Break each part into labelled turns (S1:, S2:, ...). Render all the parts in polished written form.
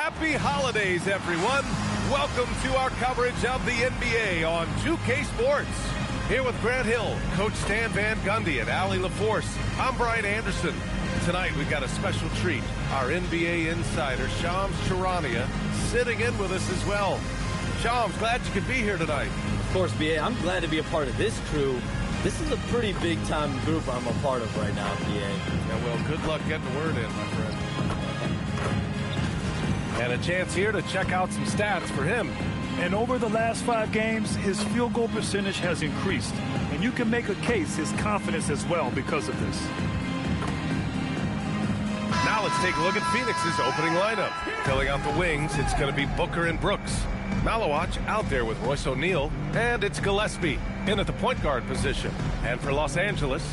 S1: Happy holidays, everyone. Welcome to our coverage of the NBA on 2K Sports. Here with Grant Hill, Coach Stan Van Gundy, and Allie LaForce. I'm Bryant Anderson. Tonight, we've got a special treat. Our NBA insider, Shams Charania, sitting in with us as well. Shams, glad you could be here tonight.
S2: Of course, BA. I'm glad to be a part of this crew. This is a pretty big-time group I'm a part of right now, BA.
S1: Yeah, well, good luck getting the word in, my friend. And a chance here to check out some stats for him.
S3: And over the last 5 games, his field goal percentage has increased. And you can make a case his confidence as well because of this.
S1: Now let's take a look at Phoenix's opening lineup. Filling out the wings, it's going to be Booker and Brooks. Malawach out there with Royce O'Neal. And it's Gillespie in at the point guard position. And for Los Angeles,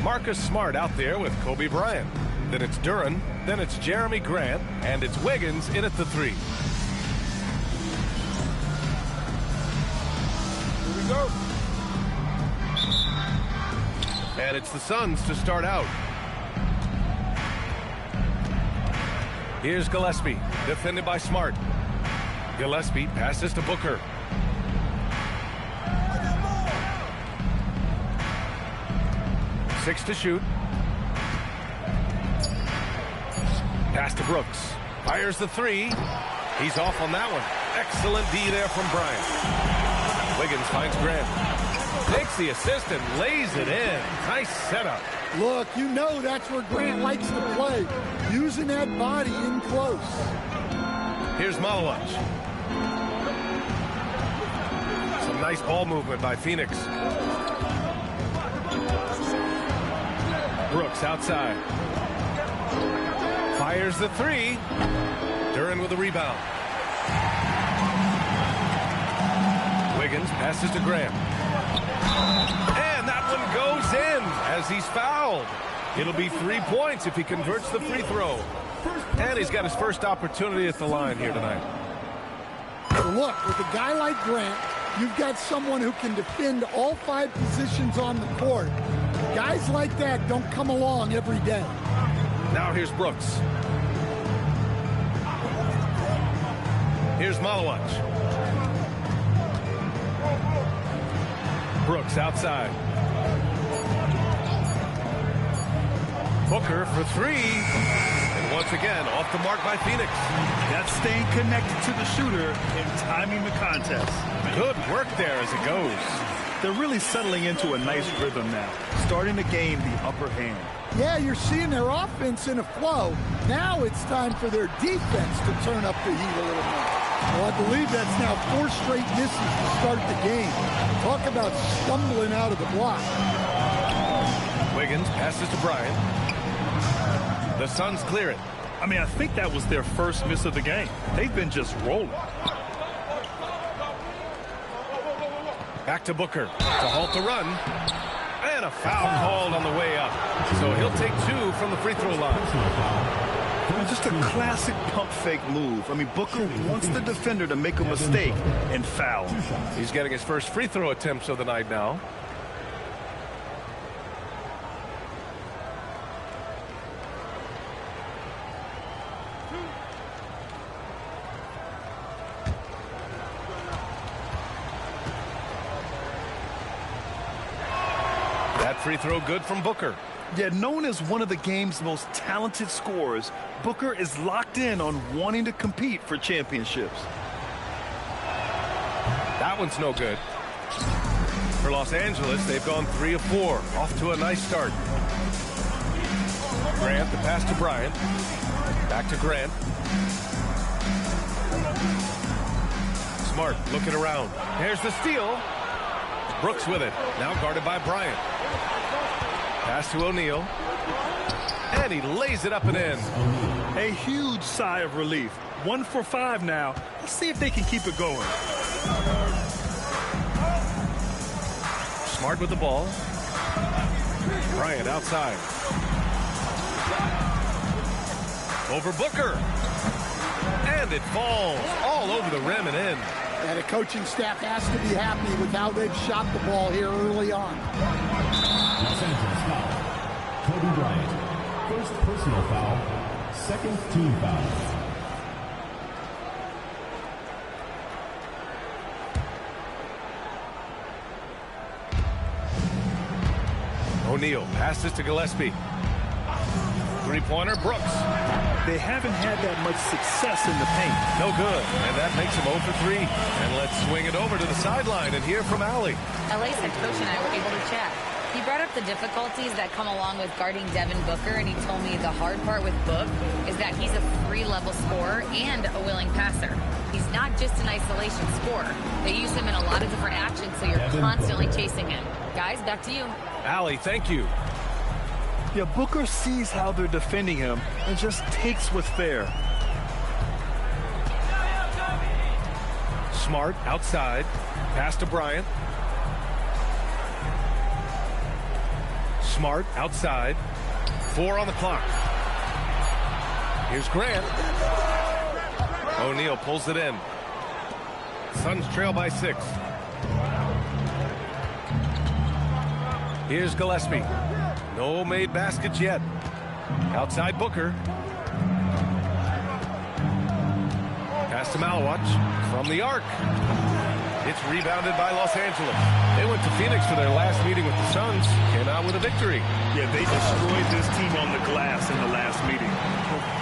S1: Marcus Smart out there with Kobe Bryant. Then it's Duran, then it's Jeremy Grant, and it's Wiggins in at the 3. Here we go. And it's the Suns to start out. Here's Gillespie, defended by Smart. Gillespie passes to Booker. Six to shoot. Pass to Brooks. Fires the 3. He's off on that one. Excellent D there from Bryant. Wiggins finds Grant. Takes the assist and lays it in. Nice setup.
S4: Look, you know that's where Grant likes to play. Using that body in close.
S1: Here's Malawach. Some nice ball movement by Phoenix. Brooks outside. Fires the 3. Duran with a rebound. Wiggins passes to Grant. And that one goes in as he's fouled. It'll be 3 points if he converts the free throw. And he's got his first opportunity at the line here tonight.
S4: Look, with a guy like Grant, you've got someone who can defend all 5 positions on the court. Guys like that don't come along every day.
S1: Now here's Brooks. Here's Malawach. Brooks outside. Booker for 3. And once again, off the mark by Phoenix.
S3: That's staying connected to the shooter and timing the contest.
S1: Good work there as it goes.
S3: They're really settling into a nice rhythm now, starting to gain the upper hand.
S4: Yeah, you're seeing their offense in a flow. Now it's time for their defense to turn up the heat a little more. Well, I believe that's now 4 straight misses to start the game. Talk about stumbling out of the block.
S1: Wiggins passes to Bryant. The Suns clear it.
S3: I mean, I think that was their first miss of the game. They've been just rolling.
S1: Back to Booker to halt the run. And a foul called on the way up. So he'll take 2 from the free throw line.
S3: Just a classic pump fake move. I mean, Booker wants the defender to make a mistake and foul.
S1: He's getting his first free throw attempts of the night now. That free throw good from Booker.
S3: Yeah, known as one of the game's most talented scorers, Booker is locked in on wanting to compete for championships.
S1: That one's no good. For Los Angeles, they've gone 3 of 4. Off to a nice start. Grant, the pass to Bryant. Back to Grant. Smart looking around. There's the steal. Brooks with it. Now guarded by Bryant. Pass to O'Neal. And he lays it up and in.
S3: A huge sigh of relief. 1 for 5 now. Let's see if they can keep it going.
S1: Smart with the ball. Bryant outside. Over Booker. And it falls all over the rim and in.
S4: And the coaching staff has to be happy with how they've shot the ball here early on.
S5: Los Angeles foul. Kobe Bryant. First personal foul. Second team foul.
S1: O'Neal passes to Gillespie. Three-pointer, Brooks.
S3: They haven't had that much success in the paint.
S1: No good, and that makes him 0 for 3. And let's swing it over to the sideline and hear from Allie.
S6: LA's head coach and I were able to chat. He brought up the difficulties that come along with guarding Devin Booker, and he told me the hard part with Book is that he's a 3-level scorer and a willing passer. He's not just an isolation scorer. They use him in a lot of different actions, so you're constantly chasing him. Guys, back to you.
S1: Allie, thank you.
S3: Yeah, Booker sees how they're defending him and just takes what's there.
S1: Smart outside. Pass to Bryant. Smart outside. 4 on the clock. Here's Grant. O'Neal pulls it in. Suns trail by 6. Here's Gillespie. No made baskets yet. Outside Booker. Pass to Malawach from the arc. It's rebounded by Los Angeles. They went to Phoenix for their last meeting with the Suns. Came out with a victory.
S3: Yeah, they destroyed this team on the glass in the last meeting.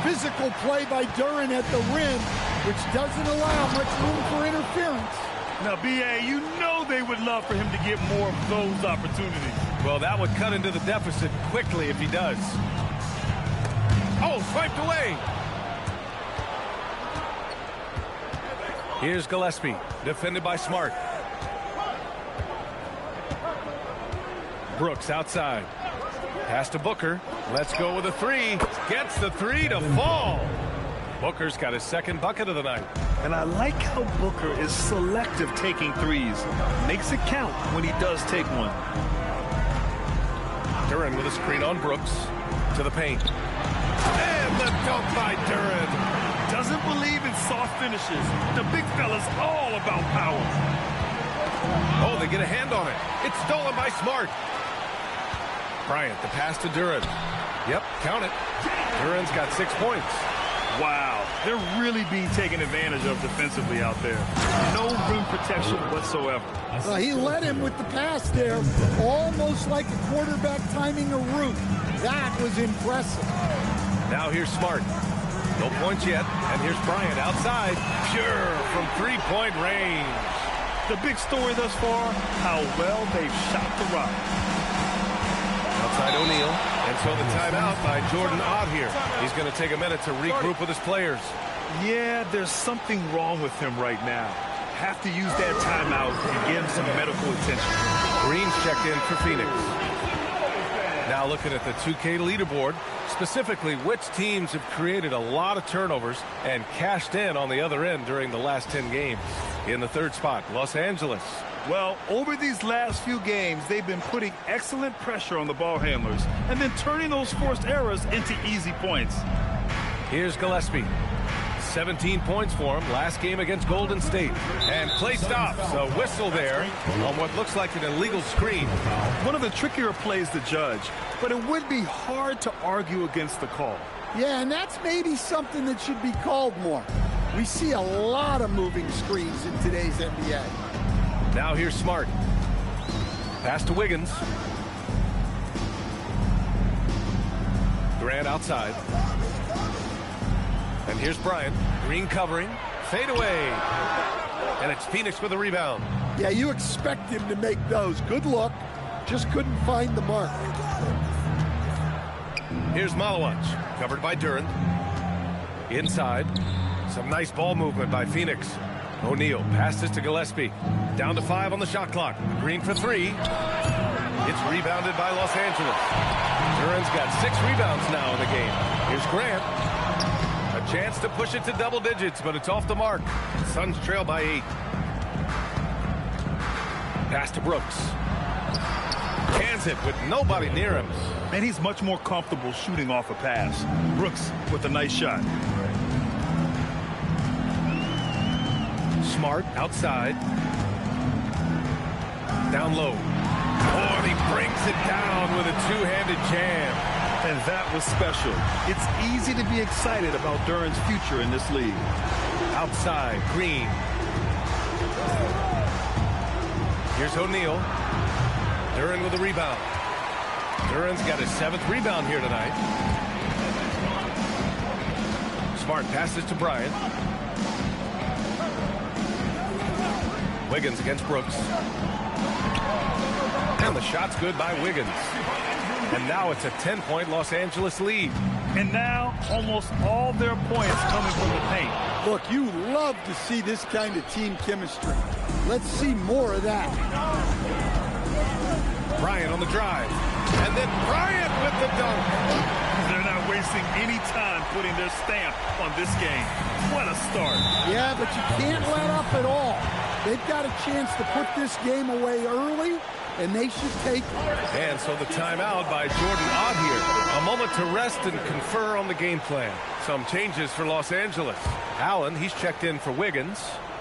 S4: Physical play by Duran at the rim, which doesn't allow much room for interference.
S3: Now, B.A., you know they would love for him to get more of those opportunities.
S1: Well, that would cut into the deficit quickly if he does. Oh, swiped away. Here's Gillespie, defended by Smart. Brooks outside. Pass to Booker. Let's go with a 3. Gets the 3 to fall. Booker's got his second bucket of the night.
S3: And I like how Booker is selective taking threes. Makes it count when he does take one.
S1: Duran with a screen on Brooks. To the paint. And the dunk by Duran.
S3: Doesn't believe in soft finishes. The big fella's all about power.
S1: Oh, they get a hand on it. It's stolen by Smart. Bryant, the pass to Duran. Yep, count it. Duran's got 6 points.
S3: Wow, they're really being taken advantage of defensively out there. No rim protection whatsoever.
S4: He led him with the pass there, almost like a quarterback timing a route. That was impressive.
S1: Now here's Smart. No points yet, and here's Bryant outside. Pure from 3-point range.
S3: The big story thus far, how well they've shot the rock.
S1: Outside O'Neal, and so the timeout by Jordan Ott here. He's going to take a minute to regroup with his players.
S3: Yeah, there's something wrong with him right now. Have to use that timeout and give him some medical attention.
S1: Green's checked in for Phoenix. Now looking at the 2K leaderboard, specifically which teams have created a lot of turnovers and cashed in on the other end during the last 10 games. In the third spot, Los Angeles.
S3: Well, over these last few games, they've been putting excellent pressure on the ball handlers and then turning those forced errors into easy points.
S1: Here's Gillespie. 17 points for him last game against Golden State. And play stops. A whistle there on what looks like an illegal screen.
S3: One of the trickier plays to judge, but it would be hard to argue against the call.
S4: Yeah, and that's maybe something that should be called more. We see a lot of moving screens in today's NBA.
S1: Now here's Smart. Pass to Wiggins. Grant outside. And here's Bryant. Green covering. Fade away. And it's Phoenix with a rebound.
S4: Yeah, you expect him to make those. Good luck. Just couldn't find the mark.
S1: Here's Malawach. Covered by Duran. Inside. Some nice ball movement by Phoenix. O'Neal passes to Gillespie. Down to 5 on the shot clock. Green for 3. It's rebounded by Los Angeles. Duran's got 6 rebounds now in the game. Here's Grant. A chance to push it to double digits, but it's off the mark. Suns trail by 8. Pass to Brooks. Cans it with nobody near him.
S3: And he's much more comfortable shooting off a pass. Brooks with a nice shot.
S1: Smart outside. Down low. Oh, and he brings it down with a two-handed jam.
S3: And that was special. It's easy to be excited about Duran's future in this league.
S1: Outside, Green. Here's O'Neal. Duran with a rebound. Duran's got his 7th rebound here tonight. Smart passes to Bryant. Wiggins against Brooks. And the shot's good by Wiggins. And now it's a 10-point Los Angeles lead.
S3: And now almost all their points coming from the paint.
S4: Look, you love to see this kind of team chemistry. Let's see more of that.
S1: Bryant on the drive. And then Bryant with the dunk.
S3: They're not wasting any time putting their stamp on this game. What a start.
S4: Yeah, but you can't let up at all. They've got a chance to put this game away early, and they should take it.
S1: And so the timeout by Jordan Ott here. A moment to rest and confer on the game plan. Some changes for Los Angeles. Allen, he's checked in for Wiggins.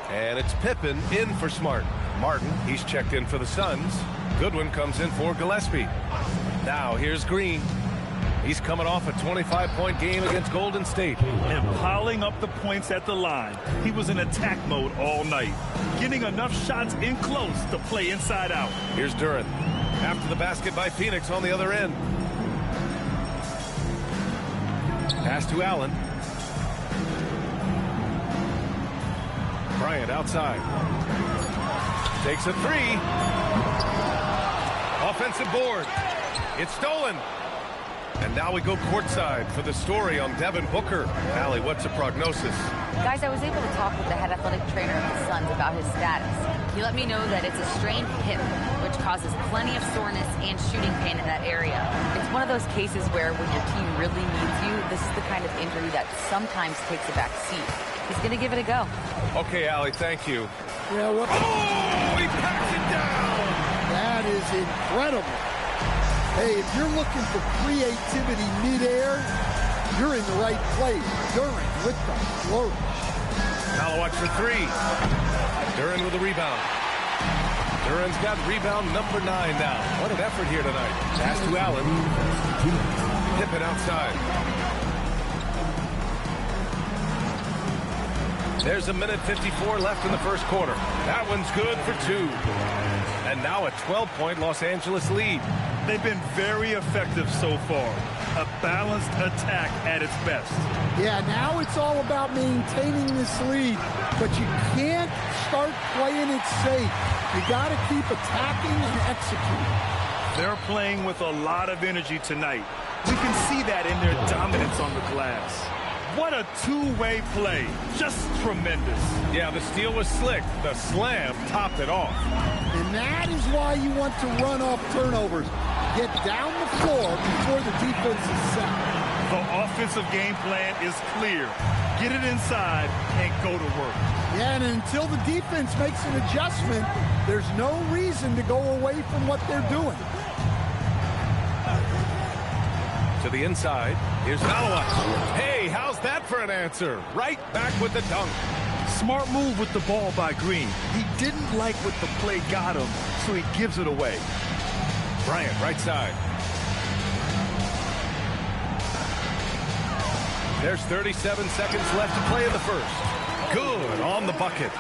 S1: And it's Pippen in for Smart. Martin, he's checked in for the Suns. Goodwin comes in for Gillespie. Now here's Green. He's coming off a 25-point game against Golden State.
S3: And piling up the points at the line. He was in attack mode all night. Getting enough shots in close to play inside out.
S1: Here's Duran. After the basket by Phoenix on the other end. Pass to Allen. Bryant outside. Takes a 3. Offensive board. It's stolen. And now we go courtside for the story on Devin Booker. Allie, what's the prognosis?
S6: Guys, I was able to talk with the head athletic trainer of the Suns about his status. He let me know that it's a strained hip, which causes plenty of soreness and shooting pain in that area. It's one of those cases where when your team really needs you, this is the kind of injury that sometimes takes a back seat. He's going to give it a go.
S1: Okay, Allie, thank you.
S4: Yeah, what?
S1: Oh, he packs it down.
S4: That is incredible. Hey, if you're looking for creativity midair, you're in the right place. Duran with the flourish.
S1: Now watch for 3. Duran with a rebound. Duran's got rebound number 9 now. What an effort here tonight. Pass to Allen. Pippen outside. There's a minute 54 left in the first quarter. That one's good for 2. And now a 12-point Los Angeles lead.
S3: They've been very effective so far. A balanced attack at its best.
S4: Yeah, now it's all about maintaining this lead, but you can't start playing it safe. You got to keep attacking and executing.
S3: They're playing with a lot of energy tonight. We can see that in their dominance on the glass. What a two-way play. Just tremendous.
S1: Yeah, the steal was slick. The slam topped it off.
S4: And that is why you want to run off turnovers. Get down the floor before the defense is set.
S3: The offensive game plan is clear. Get it inside and go to work.
S4: Yeah, and until the defense makes an adjustment, there's no reason to go away from what they're doing.
S1: To the inside. Here's Malawa. Hey, how's that for an answer? Right back with the dunk.
S3: Smart move with the ball by Green. He didn't like what the play got him, so he gives it away.
S1: Bryant, right side. There's 37 seconds left to play in the first. Good on the bucket.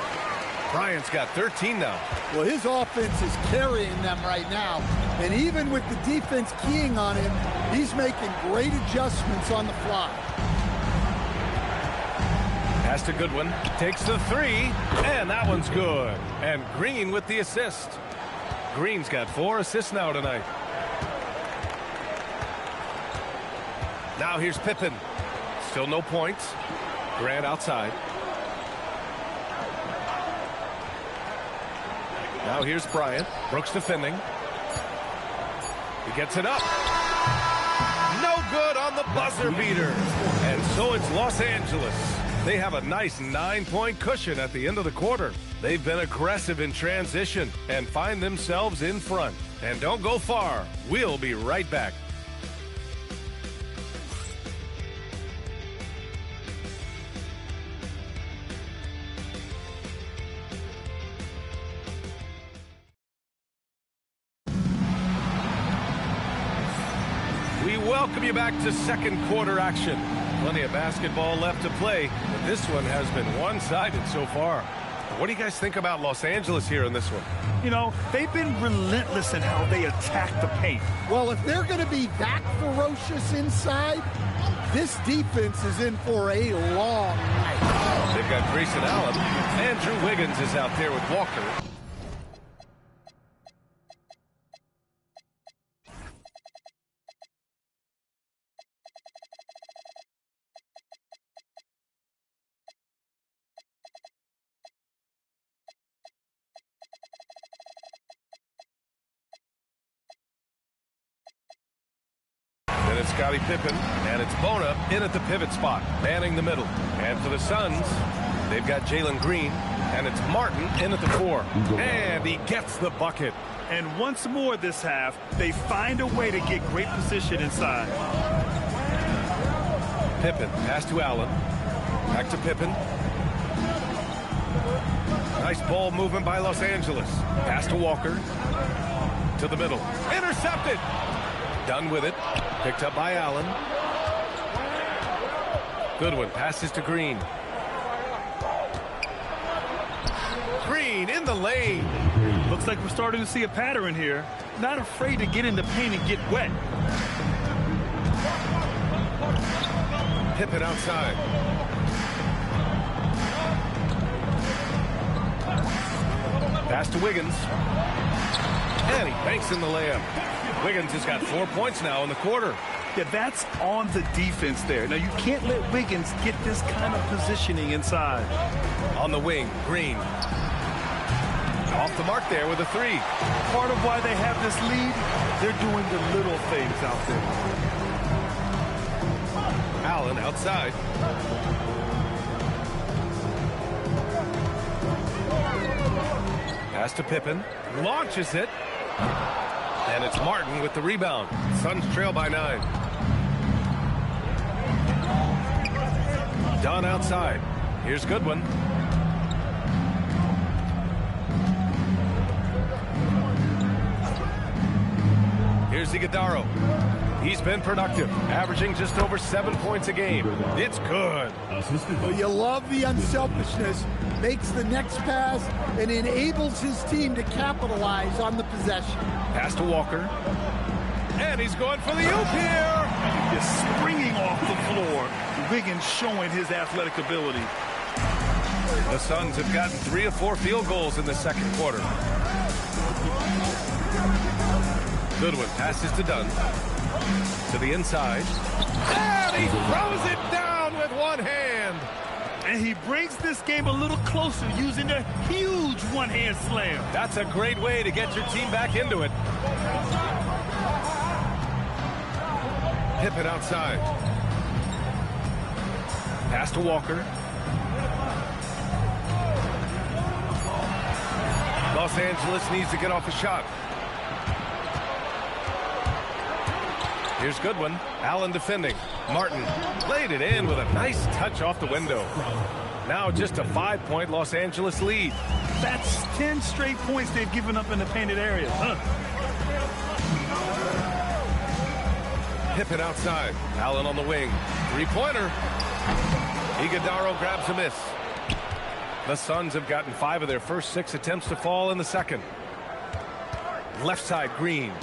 S1: Bryant's got 13 now.
S4: Well, his offense is carrying them right now. And even with the defense keying on him, he's making great adjustments on the fly.
S1: Pass to Goodwin. Takes the 3. And that one's good. And Green with the assist. Green's got 4 assists now tonight. Now here's Pippen. Still no points. Grant outside. Now here's Bryant. Brooks defending. He gets it up. No good on the buzzer beater. And so it's Los Angeles. They have a nice 9-point cushion at the end of the quarter. They've been aggressive in transition and find themselves in front. And don't go far. We'll be right back. We welcome you back to second quarter action. Plenty of basketball left to play, but this one has been one-sided so far. What do you guys think about Los Angeles here in this one?
S3: You know, they've been relentless in how they attack the paint.
S4: Well, if they're going to be that ferocious inside, this defense is in for a long night.
S1: They've got Grayson Allen. Andrew Wiggins is out there with Walker. Then it's Scottie Pippen, and it's Bona in at the pivot spot, manning the middle. And for the Suns, they've got Jalen Green, and it's Martin in at the 4. And he gets the bucket.
S3: And once more this half, they find a way to get great position inside.
S1: Pippen, pass to Allen. Back to Pippen. Nice ball movement by Los Angeles. Pass to Walker. To the middle. Intercepted. Done with it. Picked up by Allen. Goodwin passes to Green. Green in the lane.
S3: Looks like we're starting to see a pattern here. Not afraid to get in the paint and get wet.
S1: Pippen outside. Pass to Wiggins. And he banks in the layup. Wiggins has got 4 points now in the quarter.
S3: Yeah, that's on the defense there. Now, you can't let Wiggins get this kind of positioning inside.
S1: On the wing, Green. Off the mark there with a 3.
S3: Part of why they have this lead, they're doing the little things out there.
S1: Allen outside. Pass to Pippen. Launches it. And it's Martin with the rebound. Suns trail by 9. Dunn outside. Here's Goodwin. Here's Iguodaro. He's been productive, averaging just over 7 points a game. It's good.
S4: Well, you love the unselfishness. Makes the next pass and enables his team to capitalize on the possession.
S1: Pass to Walker. And he's going for the oop here.
S3: He's springing off the floor. Wiggins showing his athletic ability.
S1: The Suns have gotten 3 of 4 field goals in the second quarter. Goodwin passes to Dunn. To the inside. And he throws it down with one hand.
S3: And he brings this game a little closer using a huge one-hand slam.
S1: That's a great way to get your team back into it. Pippen outside. Pass to Walker. Los Angeles needs to get off a shot. Here's Goodwin. Allen defending. Martin laid it in with a nice touch off the window. Now just a 5-point Los Angeles lead.
S3: That's 10 straight points they've given up in the painted area.
S1: Pippen outside. Allen on the wing. 3-pointer. Iguodaro grabs a miss. The Suns have gotten 5 of their first 6 attempts to fall in the second. Left side, Green.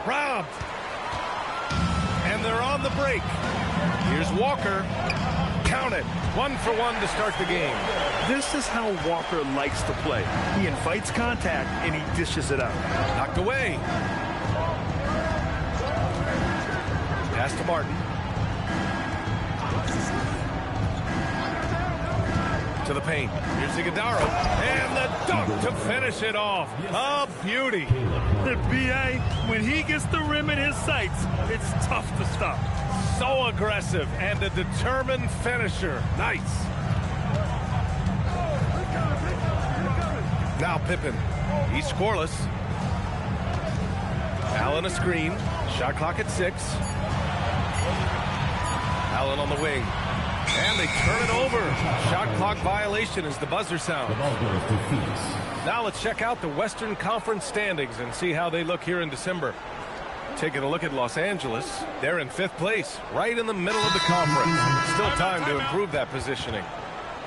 S1: Robbed. And they're on the break. Here's Walker. Count it. 1 for 1 to start the game.
S3: This is how Walker likes to play. He invites contact and he dishes it out.
S1: Knocked away. Pass to Martin. To the paint. Here's Iguodaro. And the dunk to finish it off. A beauty.
S3: The B.A., when he gets the rim in his sights, it's tough to stop.
S1: So aggressive and a determined finisher. Nice. Now Pippen. He's scoreless. Allen a screen. Shot clock at 6. Allen on the wing. And they turn it over. Shot clock violation as the buzzer
S5: The
S1: sounds.
S5: ball goes to Phoenix.
S1: Now let's check out the Western Conference standings and see how they look here in December. Taking a look at Los Angeles, they're in 5th place, right in the middle of the conference. Still time to improve that positioning.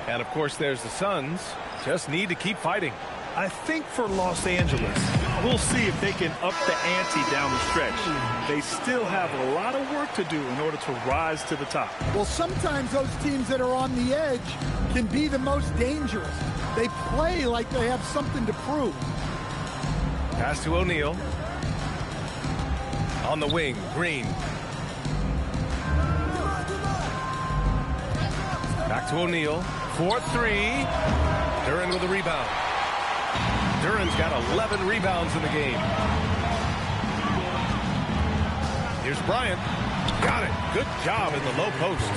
S1: And of course, there's the Suns. Just need to keep fighting.
S3: I think for Los Angeles, we'll see if they can up the ante down the stretch. They still have a lot of work to do in order to rise to the top.
S4: Well, sometimes those teams that are on the edge can be the most dangerous. They play like they have something to prove.
S1: Pass to O'Neal. On the wing, Green. Back to O'Neal. 4-3. Duren with a rebound. Duren's got 11 rebounds in the game. Here's Bryant. Got it. Good job in the low post.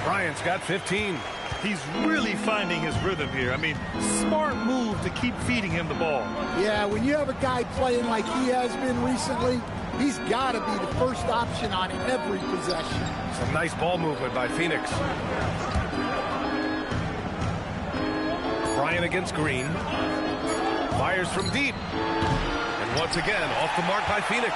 S1: Bryant's got 15.
S3: He's really finding his rhythm here. I mean, smart move to keep feeding him the ball.
S4: Yeah, when you have a guy playing like he has been recently, he's got to be the first option on every possession.
S1: Some nice ball movement by Phoenix. Bryant against Green. Fires from deep. And once again, off the mark by Phoenix.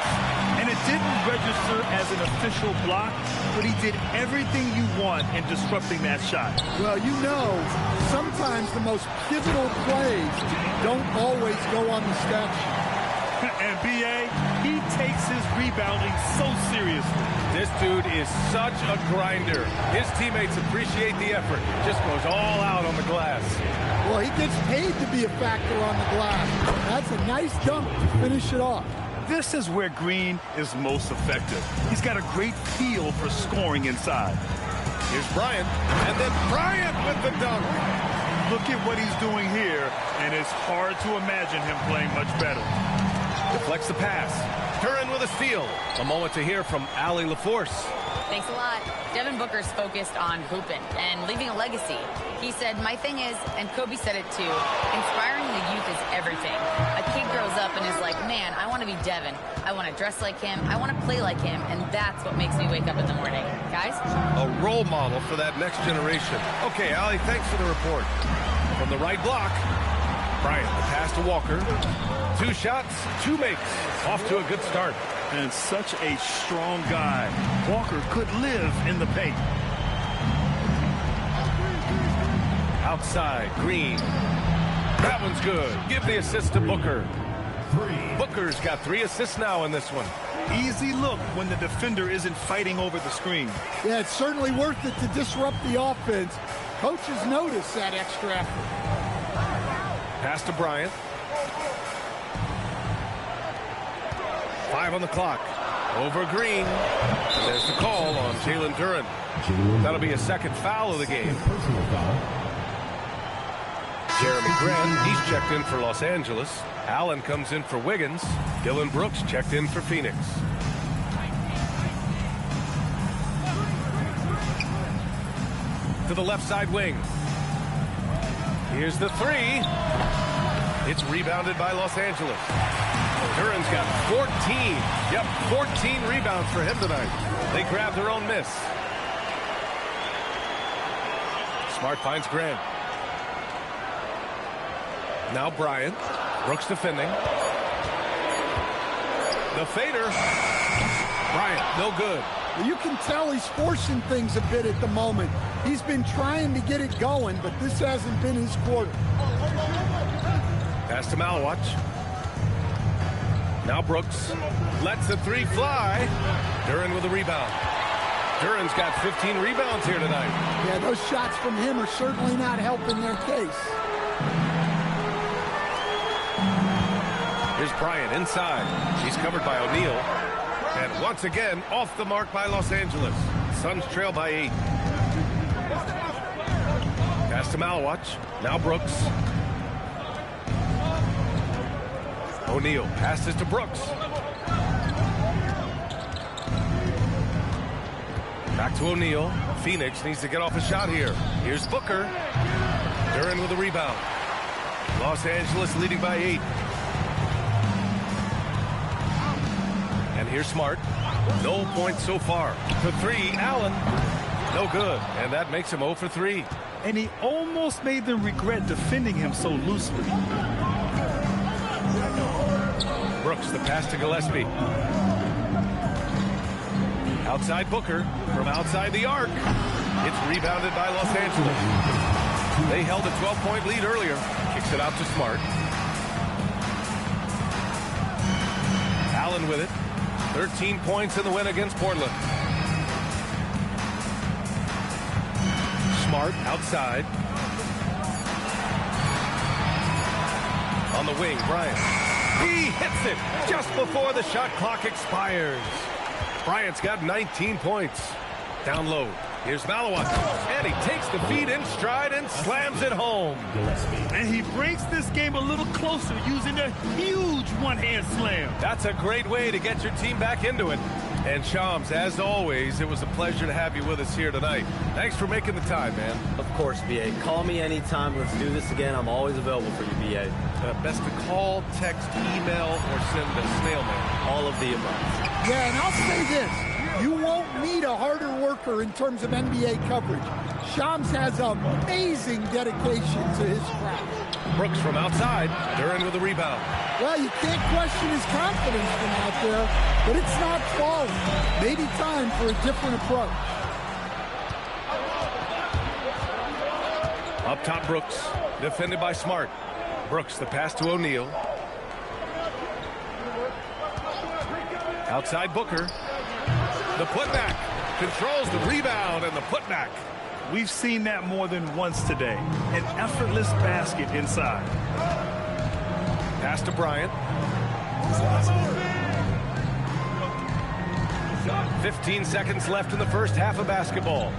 S3: And it didn't register as an official block, but he did everything you want in disrupting that shot.
S4: Well, you know, sometimes the most pivotal plays don't always go on the stat sheet.
S3: And B.A., he takes his rebounding so seriously.
S1: This dude is such a grinder. His teammates appreciate the effort. Just goes all out on the glass.
S4: Well, he gets paid to be a factor on the glass. That's a nice dunk to finish it off.
S3: This is where Green is most effective. He's got a great feel for scoring inside.
S1: Here's Bryant, and then Bryant with the dunk.
S3: Look at what he's doing here, and it's hard to imagine him playing much better.
S1: Deflects the pass. Duren with a steal. A moment to hear from Allie LaForce.
S6: Thanks a lot. Devin Booker's focused on hooping and leaving a legacy. He said, my thing is, and Kobe said it too, inspiring the youth is everything. A kid grows up and is like, man, I want to be Devin. I want to dress like him. I want to play like him. And that's what makes me wake up in the morning. Guys?
S1: A role model for that next generation. Okay, Allie, thanks for the report. From the right block, Bryant, the pass to Walker. 2 shots, 2 makes. Off to a good start.
S3: And such a strong guy. Walker could live in the paint.
S1: Outside, Green. That one's good. Give the assist to Booker. Booker's got 3 assists now in this one.
S3: Easy look when the defender isn't fighting over the screen.
S4: Yeah, it's certainly worth it to disrupt the offense. Coaches notice that extra effort.
S1: Pass to Bryant. 5 on the clock. Over Green. And there's the call on Jalen Duren. That'll be a second foul of the game.
S5: Personal foul.
S1: Jeremy Grant, he's checked in for Los Angeles. Allen comes in for Wiggins. Dylan Brooks checked in for Phoenix. To the left side wing. Here's the 3. It's rebounded by Los Angeles. Duren's got 14. Yep, 14 rebounds for him tonight. They grab their own miss. Smart finds Grant. Now Bryant. Brooks defending. The fader. Bryant, no good.
S4: Well, you can tell he's forcing things a bit at the moment. He's been trying to get it going, but this hasn't been his quarter.
S1: Pass to Malwatch. Now Brooks lets the 3 fly. Duren with a rebound. Duren's got 15 rebounds here tonight.
S4: Yeah, those shots from him are certainly not helping their case.
S1: Here's Bryant inside. He's covered by O'Neal. And once again, off the mark by Los Angeles. Suns trail by 8. Pass to Malwatch. Now Brooks. O'Neal passes to Brooks. Back to O'Neal. Phoenix needs to get off a shot here. Here's Booker. Duren with a rebound. Los Angeles leading by 8. And here's Smart. No points so far. To 3, Allen. No good, and that makes him 0 for 3.
S3: And he almost made them regret defending him so loosely.
S1: Brooks, the pass to Gillespie. Outside Booker, from outside the arc. It's rebounded by Los Angeles. They held a 12-point lead earlier. Kicks it out to Smart. Allen with it. 13 points in the win against Portland. Smart outside. On the wing, Bryant. He hits it just before the shot clock expires. Bryant's got 19 points. Down low. Here's Malawat. And he takes the feed in stride and slams it home.
S3: And he brings this game a little closer using a huge one-hand slam.
S1: That's a great way to get your team back into it. And Shams, as always, it was a pleasure to have you with us here tonight. Thanks for making the time, man.
S2: Of course, B.A. Call me anytime. Let's do this again. I'm always available for you, B.A.
S1: Best to call, text, email, or send a snail mail.
S2: All of the above.
S4: Yeah, and I'll say this. You won't need a harder worker in terms of NBA coverage. Shams has amazing dedication to his craft.
S1: Brooks from outside. Duran with a rebound.
S4: Well, you can't question his confidence from out there, but it's not falling. Maybe time for a different approach.
S1: Up top, Brooks. Defended by Smart. Brooks, the pass to O'Neal. Outside Booker. The putback. Controls the rebound and the putback.
S3: We've seen that more than once today. An effortless basket inside.
S1: Pass to Bryant. 15 seconds left in the first half of basketball.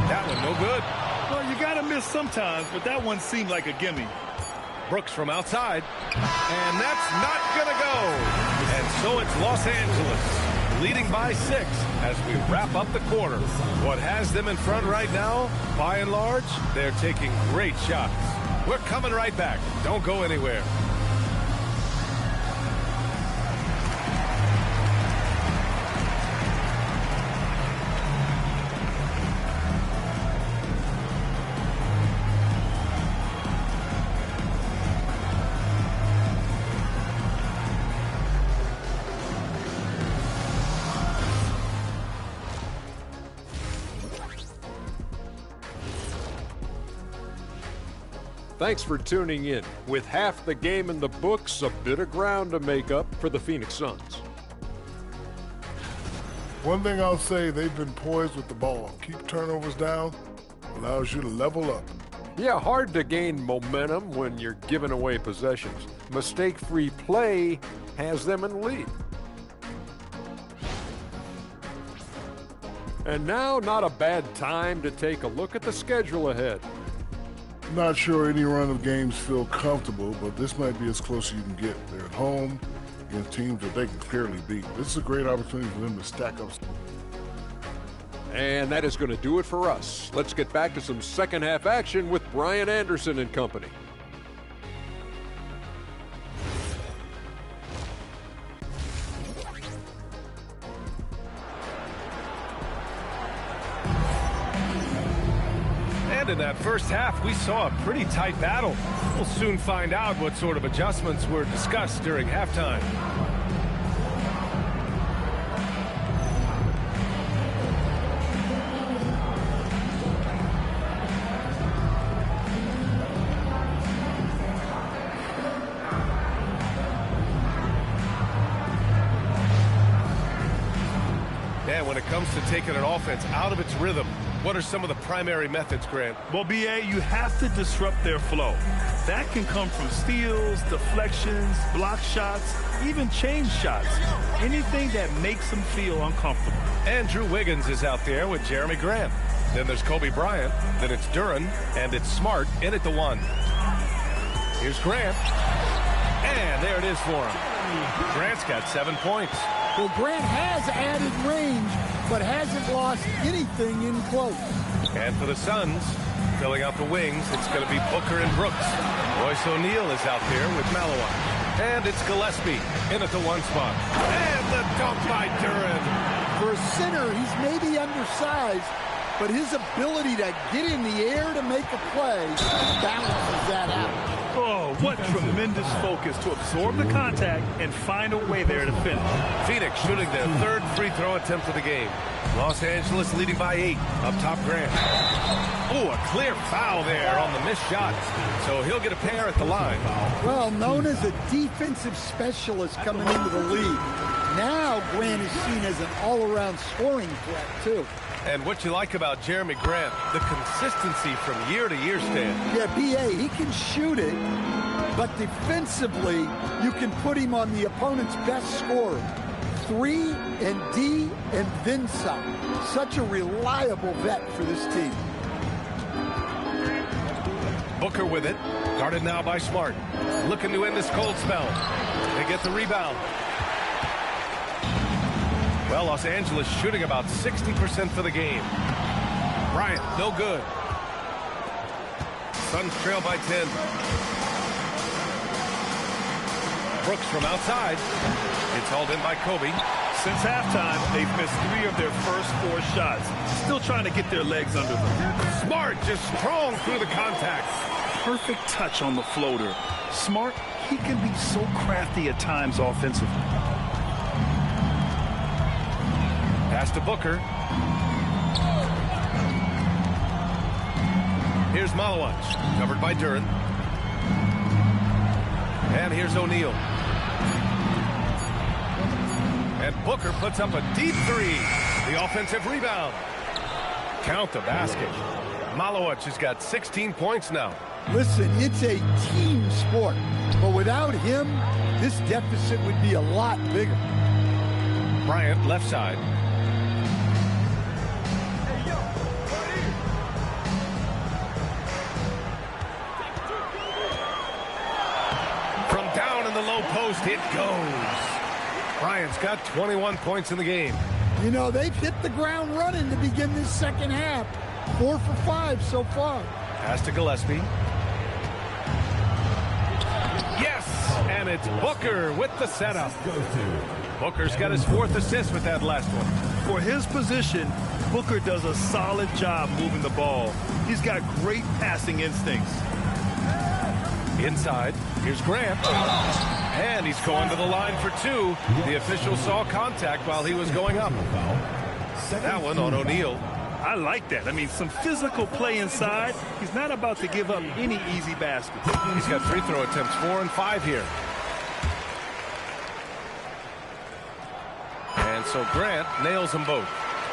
S1: That one no good.
S3: Well, you got to miss sometimes, but that one seemed like a gimme.
S1: Brooks from outside. And that's not going to go. And so it's Los Angeles leading by 6 as we wrap up the quarter. What has them in front right now, by and large, they're taking great shots. We're coming right back. Don't go anywhere.
S7: Thanks for tuning in. With half the game in the books, a bit of ground to make up for the Phoenix Suns.
S8: One thing I'll say, they've been poised with the ball. Keep turnovers down, allows you to level up.
S7: Yeah, hard to gain momentum when you're giving away possessions. Mistake-free play has them in the lead. And now, not a bad time to take a look at the schedule ahead.
S8: Not sure any run of games feel comfortable, but this might be as close as you can get. They're at home against teams that they can clearly beat. This is a great opportunity for them to stack up.
S7: And that is going to do it for us. Let's get back to some second half action with Bryant Anderson and company.
S1: In that first half, we saw a pretty tight battle. We'll soon find out what sort of adjustments were discussed during halftime. And when it comes to taking an offense out of its rhythm, what are some of the primary methods, Grant?
S3: Well, B.A., you have to disrupt their flow. That can come from steals, deflections, block shots, even change shots. Anything that makes them feel uncomfortable.
S1: Andrew Wiggins is out there with Jeremy Grant. Then there's Kobe Bryant. Then it's Duran. And it's Smart in at the 1. Here's Grant. And there it is for him. Grant's got 7 points.
S4: Well, Grant has added range, but hasn't lost anything in close.
S1: And for the Suns, filling out the wings, it's going to be Booker and Brooks. Royce O'Neal is out there with Malawat. And it's Gillespie in at the one spot. And the dunk by Duran.
S4: For a center, he's maybe undersized, but his ability to get in the air to make a play balances that out.
S3: Oh, what tremendous focus to absorb the contact and find a way there to finish.
S1: Phoenix shooting their third free throw attempt of the game. Los Angeles leading by 8. Up top, Grant. Oh, a clear foul there on the missed shot. So he'll get a pair at the line.
S4: Well, known as a defensive specialist coming into the league. Now Grant is seen as an all-around scoring threat, too.
S1: And what you like about Jeremy Grant, the consistency from year to year, Stan.
S4: Yeah, B.A., he can shoot it, but defensively, you can put him on the opponent's best scorer. 3 and D and then some. Such a reliable vet for this team.
S1: Booker with it. Guarded now by Smart. Looking to end this cold spell. They get the rebound. Well, Los Angeles shooting about 60% for the game. Bryant, no good. Suns trail by 10. Brooks from outside. It's hauled in by Kobe.
S3: Since halftime, they've missed 3 of their first 4 shots. Still trying to get their legs under them.
S1: Smart just strong through the contact.
S3: Perfect touch on the floater. Smart, he can be so crafty at times offensively.
S1: Pass to Booker. Here's Malawach, covered by Duran. And here's O'Neal. And Booker puts up a deep 3. The offensive rebound. Count the basket. Malawach has got 16 points now.
S4: Listen, it's a team sport, but without him, this deficit would be a lot bigger.
S1: Bryant, left side. From down in the low post, it goes. Bryant's got 21 points in the game.
S4: You know, they've hit the ground running to begin this second half. 4 for 5 so far.
S1: Pass to Gillespie. Yes, and it's Booker with the setup. Booker's got his 4th assist with that last one.
S3: For his position, Booker does a solid job moving the ball. He's got great passing instincts.
S1: Inside, here's Grant. And he's going to the line for 2. The official saw contact while he was going up. That one on O'Neal.
S3: I like that. I mean, some physical play inside. He's not about to give up any easy baskets.
S1: He's got free throw attempts 4 and 5 here. And so Grant nails them both.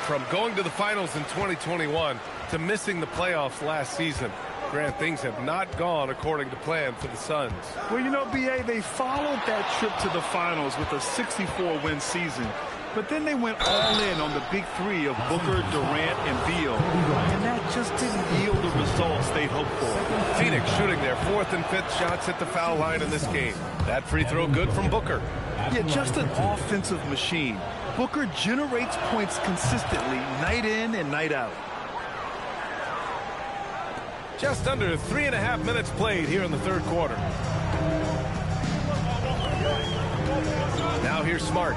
S1: From going to the finals in 2021 to missing the playoffs last season, Grant, things have not gone according to plan for the Suns.
S3: Well, you know, B.A., they followed that trip to the finals with a 64-win season. But then they went all in on the big 3 of Booker, Durant, and Beal. And that just didn't yield the results they'd hoped for.
S1: Phoenix shooting their 4th and 5th shots at the foul line in this game. That free throw good from Booker.
S3: Yeah, just an offensive machine. Booker generates points consistently, night in and night out.
S1: Just under 3.5 minutes played here in the 3rd quarter. Now here's Smart.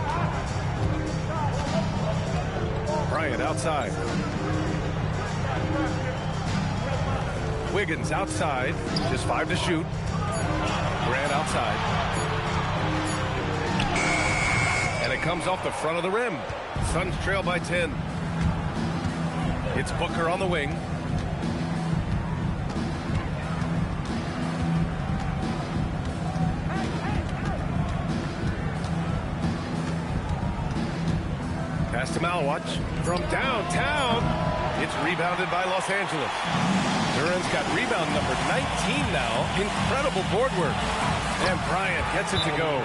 S1: Bryant outside. Wiggins outside. Just 5 to shoot. Grant outside. And it comes off the front of the rim. Suns trail by 10. It's Booker on the wing. Pass to Malawach from downtown. It's rebounded by Los Angeles. Duran's got rebound number 19 now. Incredible board work. And Bryant gets it to go.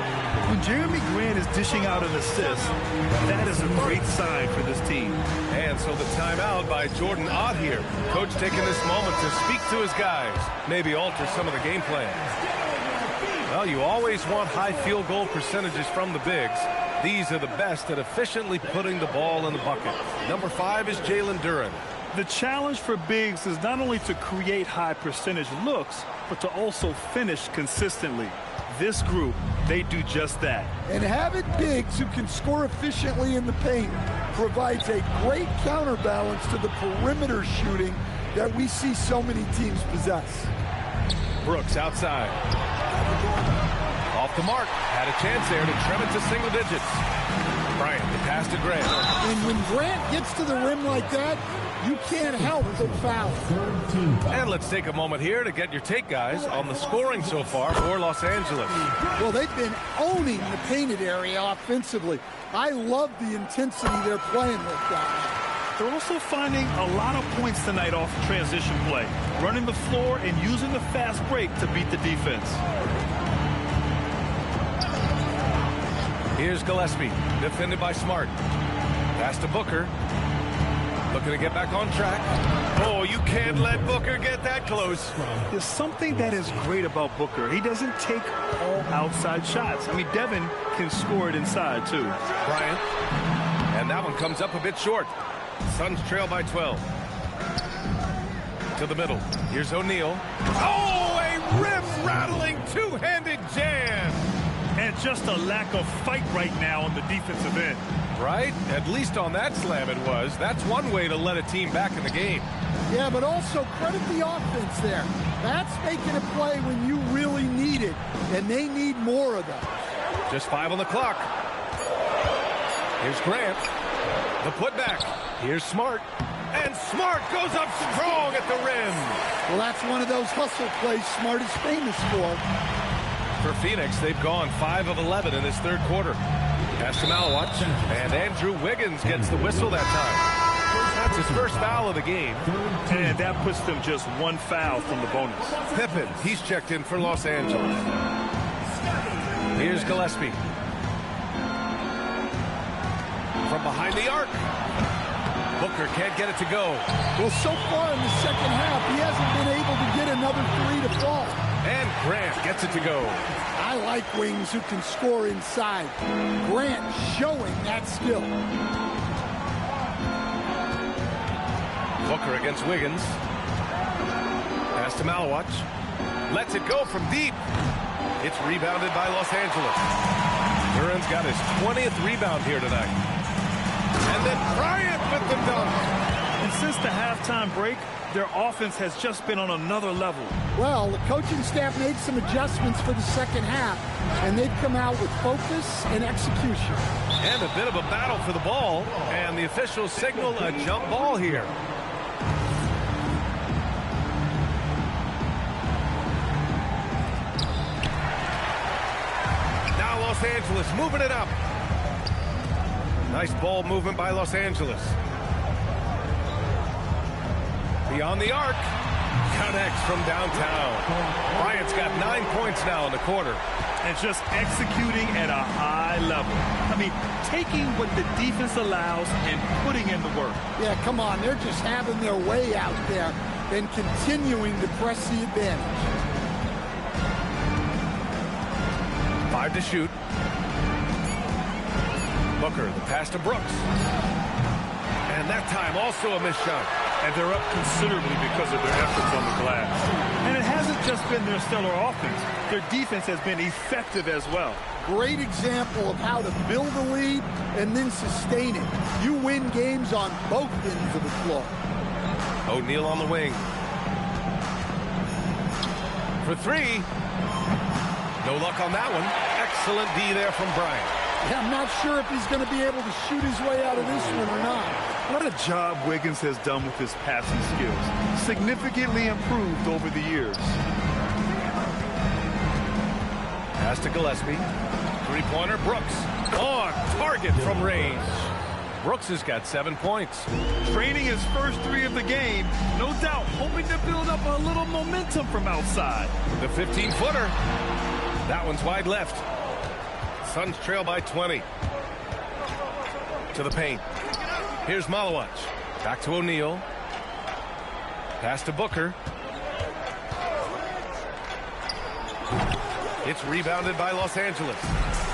S3: When Jeremy Grant is dishing out an assist, that is a great sign for this team.
S1: And so the timeout by Jordan Ott here. Coach taking this moment to speak to his guys. Maybe alter some of the game plan. Well, you always want high field goal percentages from the bigs. These are the best at efficiently putting the ball in the bucket. Number 5 is Jalen Duran.
S3: The challenge for bigs is not only to create high percentage looks, but to also finish consistently. This group, they do just that.
S4: And having bigs who can score efficiently in the paint provides a great counterbalance to the perimeter shooting that we see so many teams possess.
S1: Brooks outside. Off the mark. Had a chance there to trim it to single digits. Bryant, the pass to Grant.
S4: And when Grant gets to the rim like that, you can't help but foul.
S1: And let's take a moment here to get your take, guys, on the scoring so far for Los Angeles.
S4: Well, they've been owning the painted area offensively. I love the intensity they're playing with that.
S3: They're also finding a lot of points tonight off transition play, running the floor and using the fast break to beat the defense.
S1: Here's Gillespie, defended by Smart. Pass to Booker. Looking to get back on track. Oh, you can't let Booker get that close.
S3: There's something that is great about Booker. He doesn't take all outside shots. I mean, Devin can score it inside, too.
S1: Bryant. And that one comes up a bit short. Suns trail by 12. To the middle. Here's O'Neal. Oh, a rim-rattling two-handed jam.
S3: And just a lack of fight right now on the defensive end.
S1: Right? At least on that slam it was. That's one way to let a team back in the game.
S4: Yeah, but also credit the offense there. That's making a play when you really need it, and they need more of that.
S1: Just 5 on the clock. Here's Grant. The putback. Here's Smart. And Smart goes up strong at the rim.
S4: Well, that's one of those hustle plays Smart is famous for.
S1: For Phoenix, they've gone 5 of 11 in this third quarter. Pass to Malawatch, and Andrew Wiggins gets the whistle that time. That's his first foul of the game.
S3: And that puts them just one foul from the bonus.
S1: Pippen, he's checked in for Los Angeles. Here's Gillespie. From behind the arc. Booker can't get it to go.
S4: Well, so far in the second half, he hasn't been able to get another three to fall.
S1: And Grant gets it to go.
S4: I like wings who can score inside. Grant showing that skill.
S1: Booker against Wiggins. Pass to Malawatch. Lets it go from deep. It's rebounded by Los Angeles. Duran's got his 20th rebound here tonight. And then Bryant with the dunk.
S3: And since the halftime break, their offense has just been on another level.
S4: Well, the coaching staff made some adjustments for the second half, and they've come out with focus and execution.
S1: And a bit of a battle for the ball, and the officials signal a jump ball here. Now Los Angeles moving it up. Nice ball movement by Los Angeles. Beyond the arc. Connects from downtown. Bryant's got 9 points now in the quarter.
S3: And just executing at a high level. I mean, taking what the defense allows and putting in the work.
S4: Yeah, come on. They're just having their way out there and continuing to press the advantage.
S1: 5 to shoot. Booker, the pass to Brooks. And that time also a missed shot.
S3: And they're up considerably because of their efforts on the glass. And it hasn't just been their stellar offense. Their defense has been effective as well.
S4: Great example of how to build a lead and then sustain it. You win games on both ends of the floor.
S1: O'Neal on the wing. For 3. No luck on that one. Excellent D there from Bryant.
S4: Yeah, I'm not sure if he's going to be able to shoot his way out of this one or not.
S3: What a job Wiggins has done with his passing skills. Significantly improved over the years.
S1: Pass to Gillespie. Three-pointer, Brooks. On target from range. Brooks has got 7 points.
S3: Training his first 3 of the game. No doubt hoping to build up a little momentum from outside.
S1: The 15-footer. That one's wide left. Suns trail by 20. To the paint. Here's Malawatch. Back to O'Neal. Pass to Booker. It's rebounded by Los Angeles.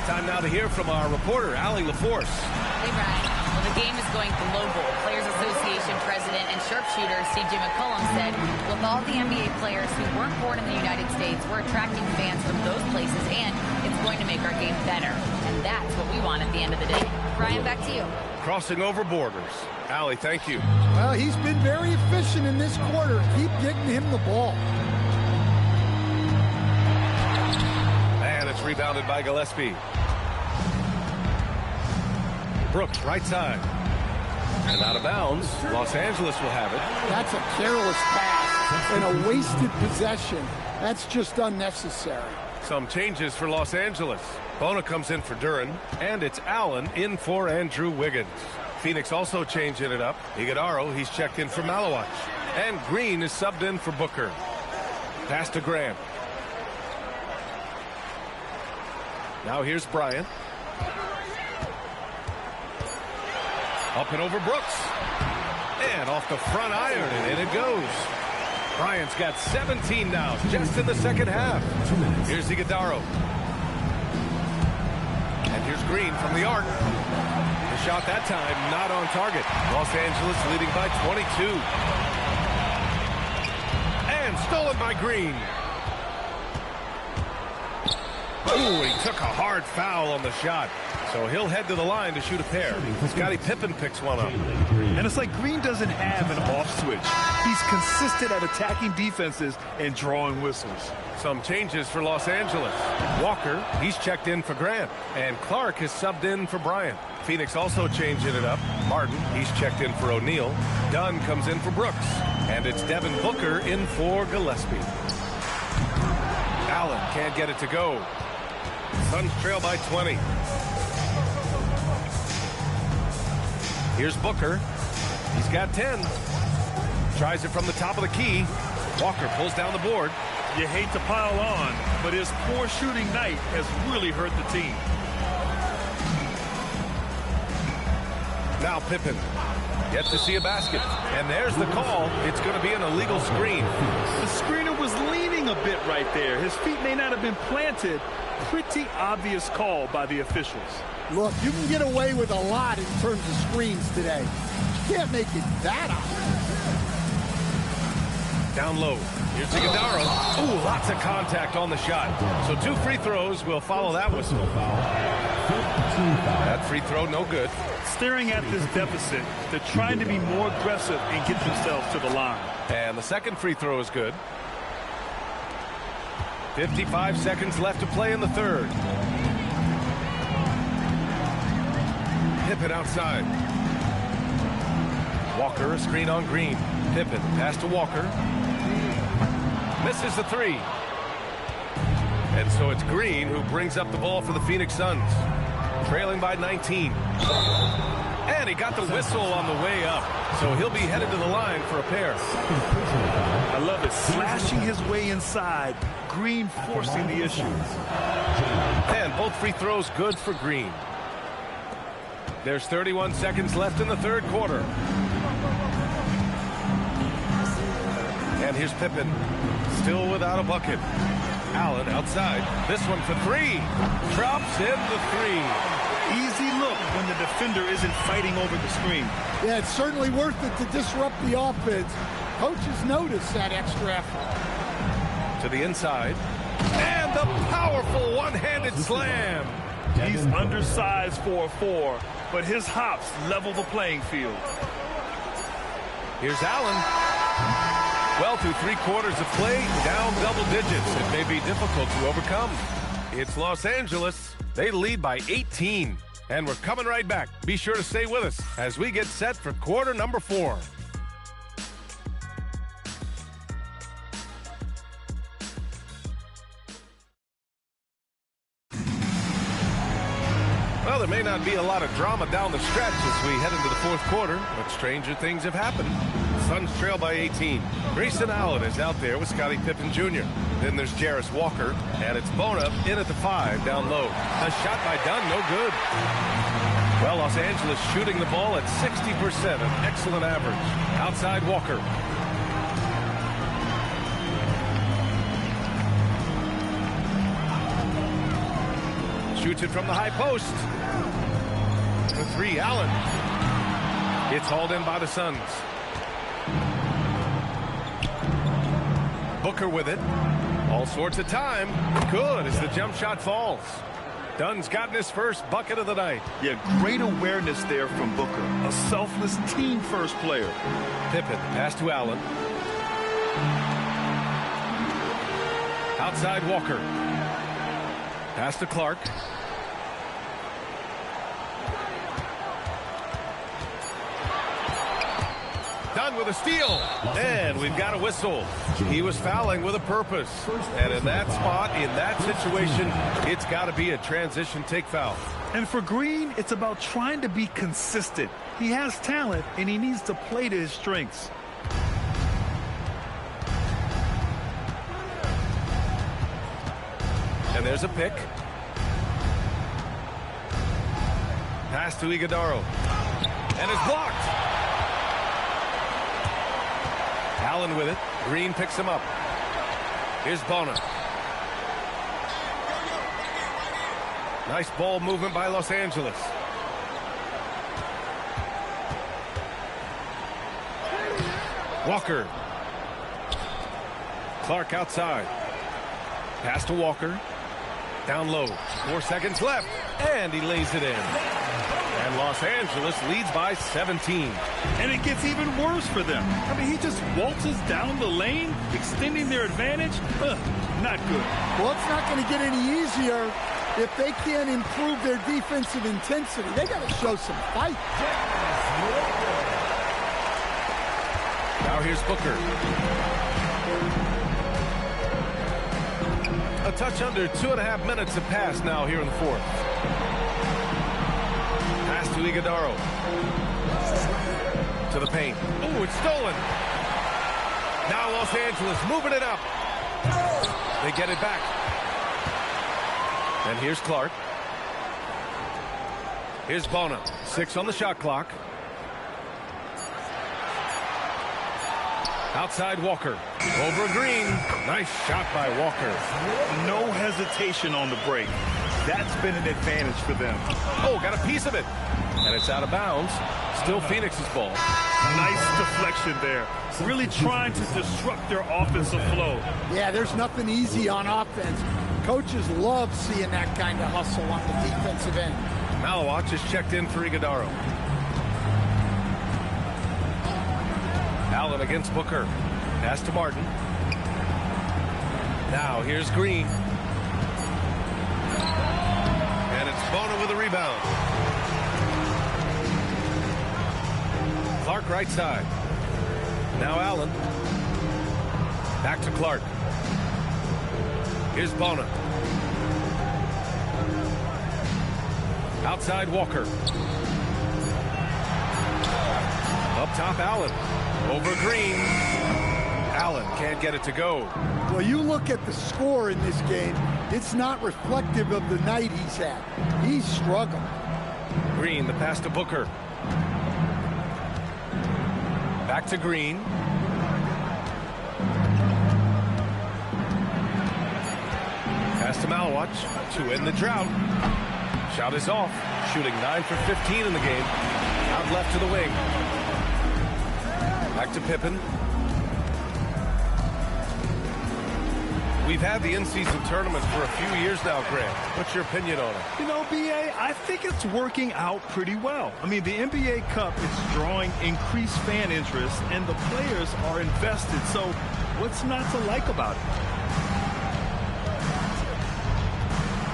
S1: Time now to hear from our reporter, Allie LaForce.
S6: Hey, Brian. Well, The game is going global. Players Association President and sharpshooter C.J. McCollum said, with all the NBA players who weren't born in the United States, we're attracting fans from those places, and it's going to make our game better. And that's what we want at the end of the day. Bryant, back to you.
S1: Crossing over borders. Allie, thank you.
S4: Well, he's been very efficient in this quarter. Keep getting him the ball.
S1: And it's rebounded by Gillespie. Brooks, right side. And out of bounds. Los Angeles will have it.
S4: That's a careless pass and a wasted possession. That's just unnecessary.
S1: Some changes for Los Angeles. Bona comes in for Duren, and it's Allen in for Andrew Wiggins. Phoenix also changing it up. Iguodaro, he's checked in for Malawich. And Green is subbed in for Booker. Pass to Grant. Now here's Bryant. Up and over Brooks. And off the front iron, and in it goes. Bryant's got 17 now, just in the second half. Here's Iguodaro. And here's Green from the arc. The shot that time not on target. Los Angeles leading by 22. And stolen by Green. Ooh, he took a hard foul on the shot. So he'll head to the line to shoot a pair. Scottie Pippen picks one up.
S3: And it's like Green doesn't have an off switch. He's consistent at attacking defenses and drawing whistles.
S1: Some changes for Los Angeles. Walker, he's checked in for Grant. And Clark is subbed in for Bryant. Phoenix also changing it up. Martin, he's checked in for O'Neal. Dunn comes in for Brooks. And it's Devin Booker in for Gillespie. Allen can't get it to go. Suns trail by 20. Here's Booker. He's got 10. Tries it from the top of the key. Walker pulls down the board.
S3: You hate to pile on, but his poor shooting night has really hurt the team.
S1: Now Pippen. Yet to see a basket. And there's the call. It's going to be an illegal screen.
S3: The screener was leaning a bit right there. His feet may not have been planted. Pretty obvious call by the officials.
S4: Look, you can get away with a lot in terms of screens today. You can't make it that obvious.
S1: Down low. Here's Iguodaro. Ooh, lots of contact on the shot. So 2 free throws will follow that whistle. That free throw, no good.
S3: Staring at this deficit, they're trying to be more aggressive and get themselves to the line.
S1: And the second free throw is good. 55 seconds left to play in the third. Pippen outside. Walker, a screen on Green. Pippen, pass to Walker. Misses the three. And so it's Green who brings up the ball for the Phoenix Suns. Trailing by 19. And he got the whistle on the way up. So he'll be headed to the line for a pair.
S3: I love it. Slashing his way inside. Green forcing the issue.
S1: And both free throws good for Green. There's 31 seconds left in the third quarter. And here's Pippen. Still without a bucket. Allen outside. This one for three. Drops in the three.
S3: Easy look when the defender isn't fighting over the screen.
S4: Yeah, it's certainly worth it to disrupt the offense. Coaches notice that extra effort.
S1: To the inside. And the powerful one-handed slam.
S3: He's undersized for a 4, but his hops level the playing field.
S1: Here's Allen. Well, through 3 quarters of play, down double digits. It may be difficult to overcome. It's Los Angeles. They lead by 18. And we're coming right back. Be sure to stay with us as we get set for quarter number 4. Well, there may not be a lot of drama down the stretch as we head into the fourth quarter, but stranger things have happened. Suns trail by 18. Grayson Allen is out there with Scottie Pippen Jr. Then there's Jarris Walker, and it's Bona in at the 5 down low. A shot by Dunn, no good. Well, Los Angeles shooting the ball at 60%, an excellent average. Outside Walker. Shoots it from the high post. The 3, Allen. It's hauled in by the Suns. Booker with it. All sorts of time. Good as the jump shot falls. Dunn's gotten his first bucket of the night.
S3: Yeah, great awareness there from Booker. A selfless team-first player.
S1: Pippen, pass to Allen. Outside Walker. Pass to Clark. Dunn with a steal. And we've got a whistle. He was fouling with a purpose. And in that spot, in that situation, it's got to be a transition take foul.
S3: And for Green, it's about trying to be consistent. He has talent, and he needs to play to his strengths.
S1: And there's a pick. Pass to Iguodaro. And it's blocked. Allen with it. Green picks him up. Here's Bona. Nice ball movement by Los Angeles. Walker. Clark outside. Pass to Walker. Down low. 4 seconds left. And he lays it in. And Los Angeles leads by 17.
S3: And it gets even worse for them. I mean, he just waltzes down the lane, extending their advantage. Not good.
S4: Well, it's not going to get any easier if they can't improve their defensive intensity. They got to show some fight.
S1: Now here's Booker. A touch under 2.5 minutes have passed now here in the fourth. Pass to Iguodaro. To the paint. Oh, it's stolen. Now Los Angeles moving it up. They get it back. And here's Clark. Here's Bona. 6 on the shot clock. Outside Walker. Over Green. Nice shot by Walker.
S3: No hesitation on the break. That's been an advantage for them.
S1: Oh, got a piece of it. And it's out of bounds. Still Phoenix's ball.
S3: Nice deflection there. Really trying to disrupt their offensive flow.
S4: Yeah, there's nothing easy on offense. Coaches love seeing that kind of hustle on the defensive end.
S1: Malawat just checked in for Iguodaro. Allen against Booker. Pass to Martin. Now here's Green. And it's Bona with a rebound. Clark right side. Now Allen. Back to Clark. Here's Bona. Outside Walker. Up top Allen. Over Green. Allen can't get it to go.
S4: Well, you look at the score in this game, it's not reflective of the night he's had. He's struggled.
S1: Green, the pass to Booker. Back to Green. Pass to Malawat to end the drought. Shot is off. Shooting 9 for 15 in the game. Out left to the wing. Back to Pippen. We've had the in-season tournament for a few years now, Grant. What's your opinion on it?
S3: You know, B.A., I think it's working out pretty well. I mean, the NBA Cup is drawing increased fan interest, and the players are invested. So what's not to like about it?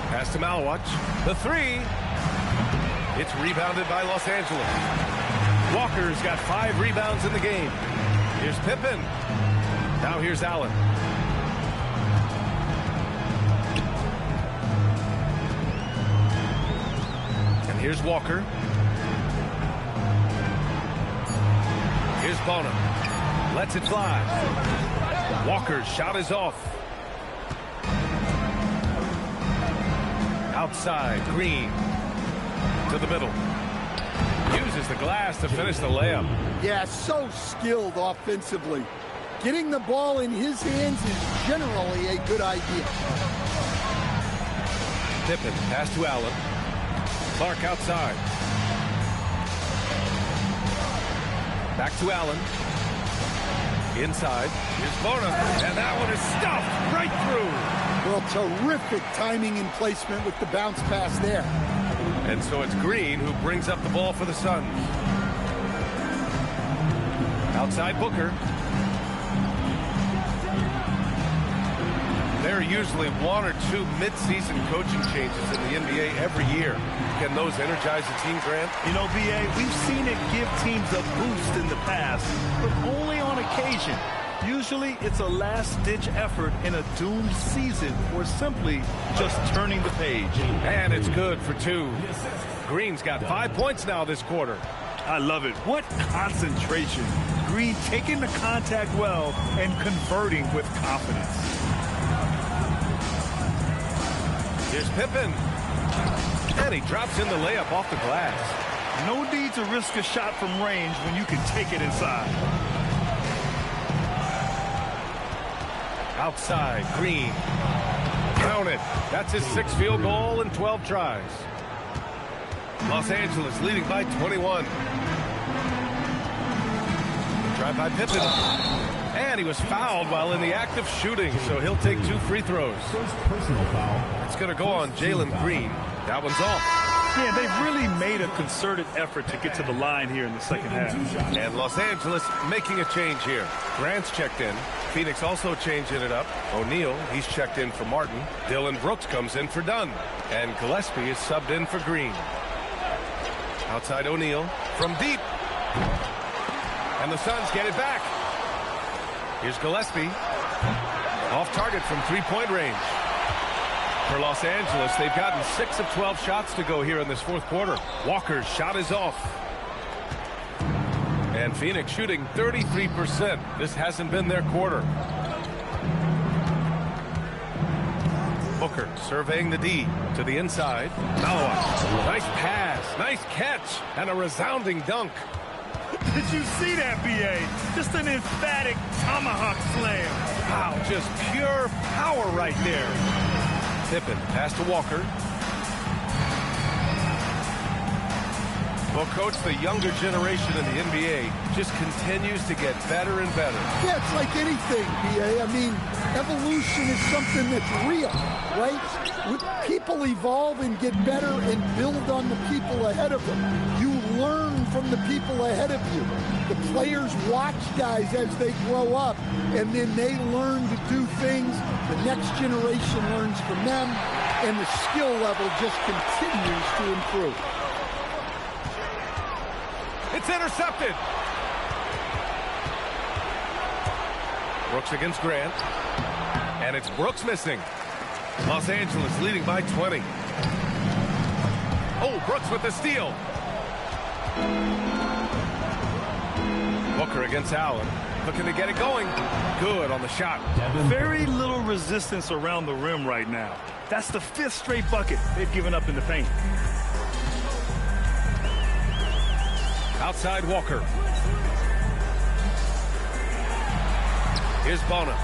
S1: Pass to Malawat. The three. It's rebounded by Los Angeles. Walker's got 5 rebounds in the game. Here's Pippen. Now here's Allen. And here's Walker. Here's Bona. Lets it fly. Walker's shot is off. Outside, Green. To the middle. Uses the glass to finish the layup.
S4: Yeah, so skilled offensively. Getting the ball in his hands is generally a good idea.
S1: Pippen, pass to Allen. Clark outside. Back to Allen. Inside. Here's Bona. And that one is stuffed right through.
S4: Well, terrific timing and placement with the bounce pass there.
S1: And so it's Green who brings up the ball for the Suns. Outside Booker. There are usually one or two mid-season coaching changes in the NBA every year. Can those energize a team, Grant?
S3: You know, B.A., we've seen it give teams a boost in the past, but only on occasion. Usually it's a last-ditch effort in a doomed season or simply just turning the page.
S1: And it's good for 2. Green's got 5 points now this quarter.
S3: I love it. What concentration. Green taking the contact well and converting with confidence.
S1: Here's Pippen. And he drops in the layup off the glass.
S3: No need to risk a shot from range when you can take it inside.
S1: Outside, Green. Count it. That's his 6th field goal in 12 tries. Los Angeles leading by 21. Drive by Pippen. And he was fouled while in the act of shooting, so he'll take 2 free throws.
S5: First personal foul.
S1: It's going to go on Jalen Green. That one's off.
S3: Yeah, they've really made a concerted effort to get to the line here in the second half.
S1: And Los Angeles making a change here. Grant's checked in. Phoenix also changing it up. O'Neal, he's checked in for Martin. Dylan Brooks comes in for Dunn. And Gillespie is subbed in for Green. Outside O'Neal from deep. And the Suns get it back. Here's Gillespie. Off target from 3-point range. For Los Angeles, they've gotten 6 of 12 shots to go here in this 4th quarter. Walker's shot is off. And Phoenix shooting 33%. This hasn't been their quarter. Booker surveying the D to the inside. Maloa. Nice pass. Nice catch. And a resounding dunk.
S3: Did you see that, B.A.? Just an emphatic tomahawk slam.
S1: Wow, just pure power right there. Pippen, pass to Walker. Well, Coach, the younger generation in the NBA just continues to get better and better.
S4: Yeah, it's like anything, B.A. I mean, evolution is something that's real, right? People evolve and get better and build on the people ahead of them. You learn from the people ahead of you. The players watch guys as they grow up, and then they learn to do things. The next generation learns from them, and the skill level just continues to improve.
S1: It's intercepted. Brooks against Grant. And it's Brooks missing. Los Angeles leading by 20. Oh, Brooks with the steal. Booker against Allen. Looking to get it going. Good on the shot.
S3: Very little resistance around the rim right now. That's the 5th straight bucket they've given up in the paint.
S1: Outside Walker. Here's Bona.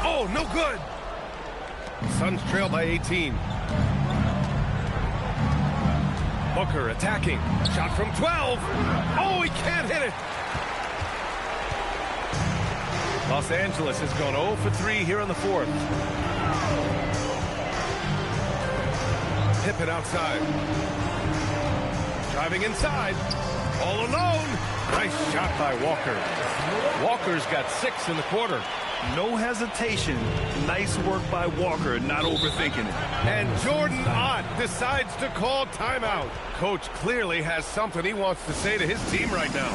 S1: Oh, no good. Suns trail by 18. Booker attacking. Shot from 12. Oh, he can't hit it. Los Angeles has gone 0 for 3 here in the 4th. Pippen outside. Driving inside. All alone. Nice shot by Walker. Walker's got 6 in the quarter.
S3: No hesitation. Nice work by Walker, not overthinking it.
S1: And Jordan Ott decides to call timeout. Coach clearly has something he wants to say to his team right now.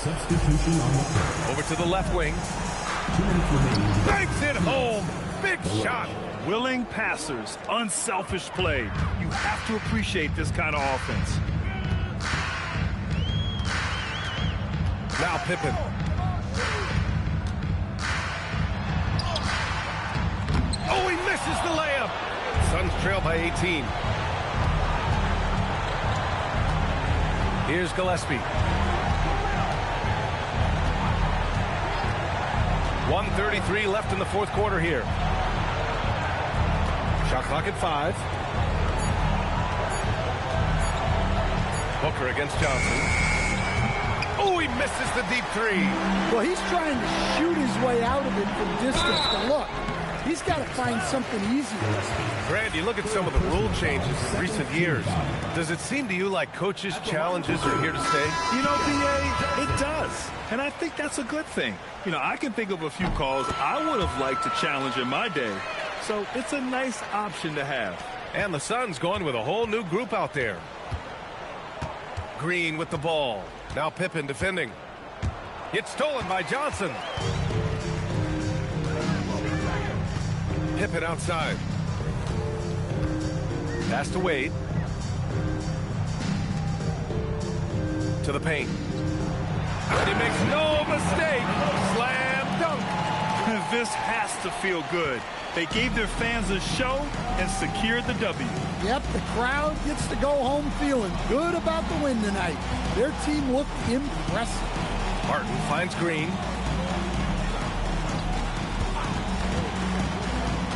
S5: Substitution on the court.
S1: Over to the left wing.
S5: 2 minutes remaining.
S1: Banks it home. Big shot.
S3: Willing passers, unselfish play. You have to appreciate this kind of offense.
S1: Now Pippen. Oh, he misses the layup. Suns trail by 18. Here's Gillespie. 1:33 left in the fourth quarter here. Shot clock at 5. Booker against Johnson. Oh, he misses the deep 3.
S4: Well, he's trying to shoot his way out of it from distance, but look, he's got to find something easier.
S1: Grant, you look at some of the rule changes in recent years. Does it seem to you like coaches' challenges are here to stay?
S3: You know, B.A., it does. And I think that's a good thing. You know, I can think of a few calls I would have liked to challenge in my day. So it's a nice option to have.
S1: And the Suns going with a whole new group out there. Green with the ball. Now Pippen defending. It's stolen by Johnson. Pippen outside. Pass to Wade. To the paint. And he makes no mistake. Slam dunk.
S3: This has to feel good. They gave their fans a show and secured the W.
S4: Yep, the crowd gets to go home feeling good about the win tonight. Their team looked impressive.
S1: Martin finds Green.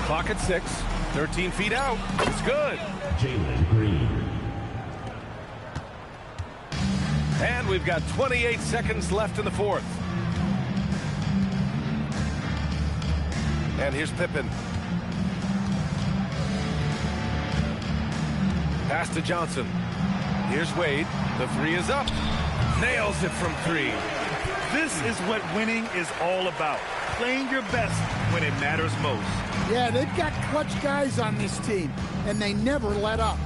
S1: Clock at 6. 13 feet out. It's good.
S5: Jalen Green.
S1: And we've got 28 seconds left in the fourth. And here's Pippen. Pass to Johnson. Here's Wade. The 3 is up. Nails it from 3.
S3: This is what winning is all about. Playing your best when it matters most.
S4: Yeah, they've got clutch guys on this team, and they never let up.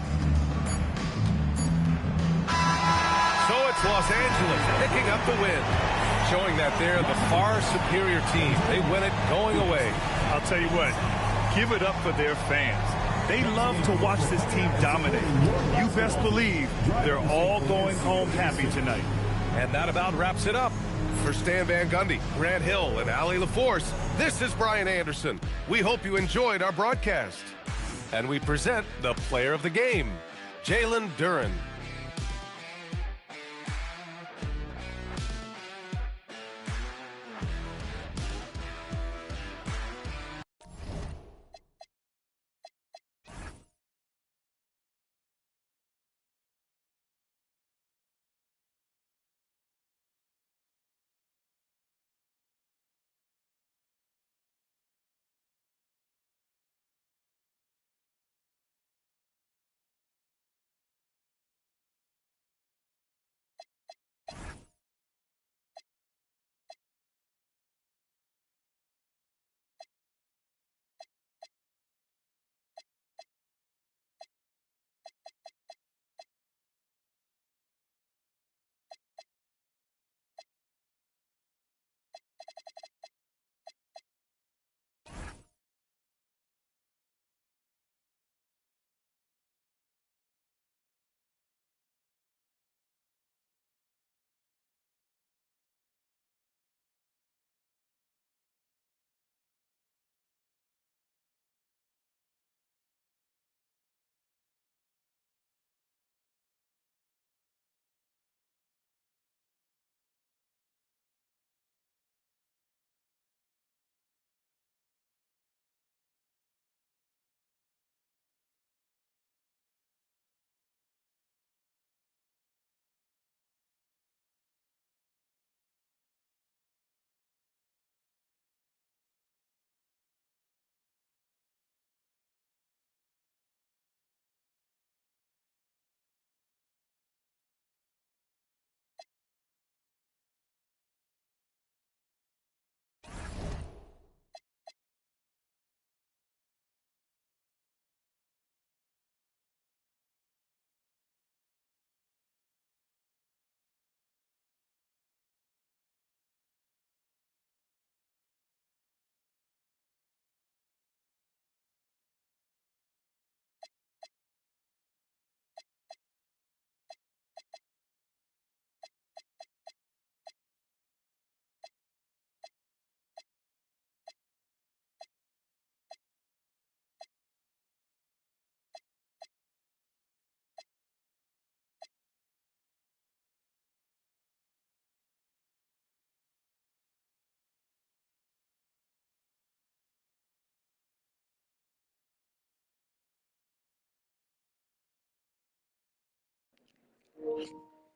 S1: So it's Los Angeles picking up the win, showing that they're the far superior team. They win it going away.
S3: I'll tell you what, give it up for their fans. They love to watch this team dominate. You best believe they're all going home happy tonight.
S1: And that about wraps it up. For Stan Van Gundy, Grant Hill, and Allie LaForce, this is Bryant Anderson. We hope you enjoyed our broadcast. And we present the player of the game, Jalen Duren.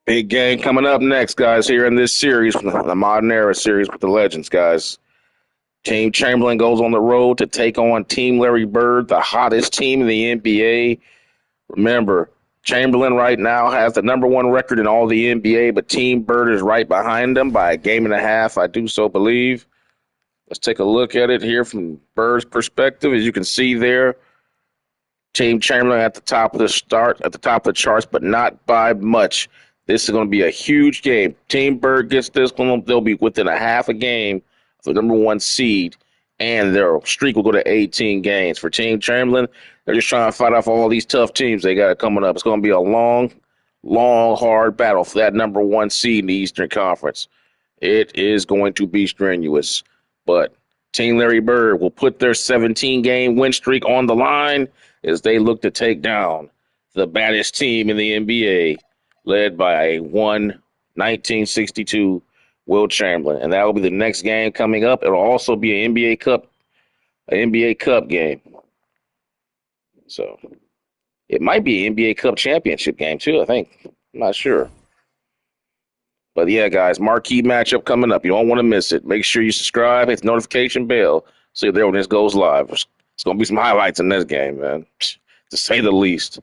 S9: Big game coming up next, guys, here in this series, the Modern Era series with the Legends, guys. Team Chamberlain goes on the road to take on Team Larry Bird, the hottest team in the NBA. Remember, Chamberlain right now has the #1 record in all the NBA, but Team Bird is right behind them by a game and a half, I do so believe. Let's take a look at it here from Bird's perspective. As you can see there, Team Chamberlain at the top of the charts, but not by much. This is going to be a huge game. Team Bird gets this one, they'll be within a half a game of the #1 seed, and their streak will go to 18 games. For Team Chamberlain, they're just trying to fight off all these tough teams they got coming up. It's going to be a long, hard battle for that #1 seed in the Eastern Conference. It is going to be strenuous, but Team Larry Bird will put their 17-game win streak on the line as they look to take down the baddest team in the NBA, led by a 1962 Will Chamberlain. And that will be the next game coming up. It'll also be an NBA Cup game. So it might be an NBA Cup championship game too, I think. I'm not sure. But yeah, guys, marquee matchup coming up. You don't want to miss it. Make sure you subscribe, hit the notification bell, so you're there when this goes live. It's going to be some highlights in this game, man, to say the least.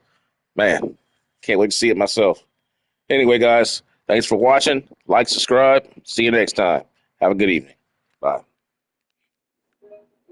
S9: Man, can't wait to see it myself. Anyway, guys, thanks for watching. Like, subscribe. See you next time. Have a good evening.